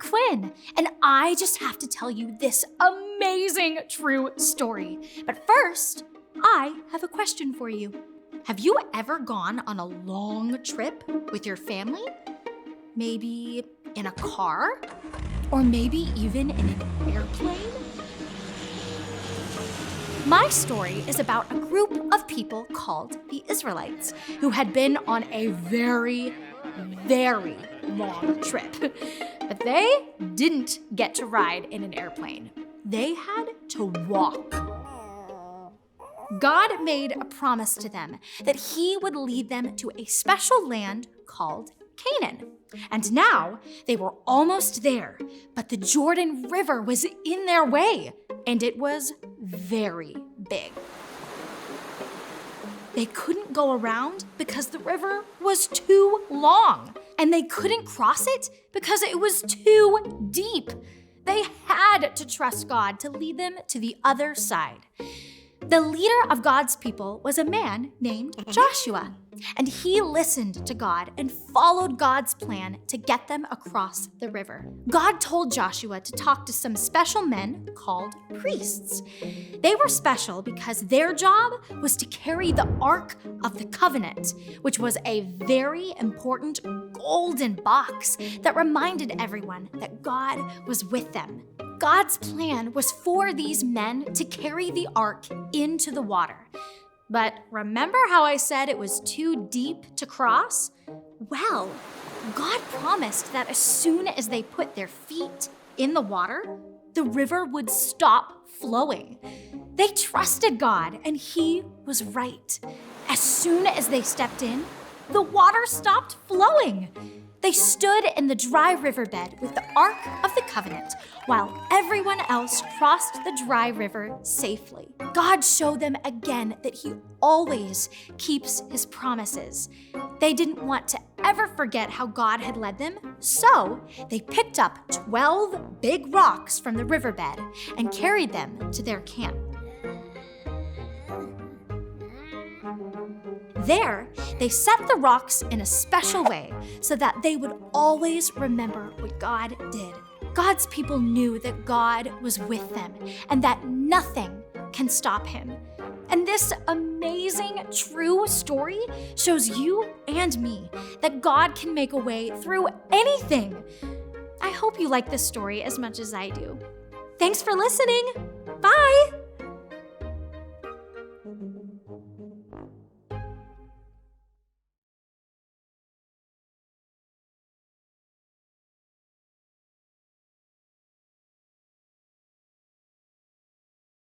Quinn, and I just have to tell you this amazing true story. But first, I have a question for you. Have you ever gone on a long trip with your family? Maybe in a car? Or maybe even in an airplane? My story is about a group of people called the Israelites who had been on a very, very long trip. But they didn't get to ride in an airplane. They had to walk. God made a promise to them that He would lead them to a special land called Canaan. And now they were almost there, but the Jordan River was in their way, and it was very big. They couldn't go around because the river was too long, and they couldn't cross it because it was too deep. They had to trust God to lead them to the other side. The leader of God's people was a man named Joshua, and he listened to God and followed God's plan to get them across the river. God told Joshua to talk to some special men called priests. They were special because their job was to carry the Ark of the Covenant, which was a very important golden box that reminded everyone that God was with them. God's plan was for these men to carry the ark into the water. But remember how I said it was too deep to cross? Well, God promised that as soon as they put their feet in the water, the river would stop flowing. They trusted God, and He was right. As soon as they stepped in, the water stopped flowing. They stood in the dry riverbed with the Ark of the Covenant while everyone else crossed the dry river safely. God showed them again that He always keeps His promises. They didn't want to ever forget how God had led them, so they picked up 12 big rocks from the riverbed and carried them to their camp. There, they set the rocks in a special way so that they would always remember what God did. God's people knew that God was with them and that nothing can stop Him. And this amazing, true story shows you and me that God can make a way through anything. I hope you like this story as much as I do. Thanks for listening. Bye.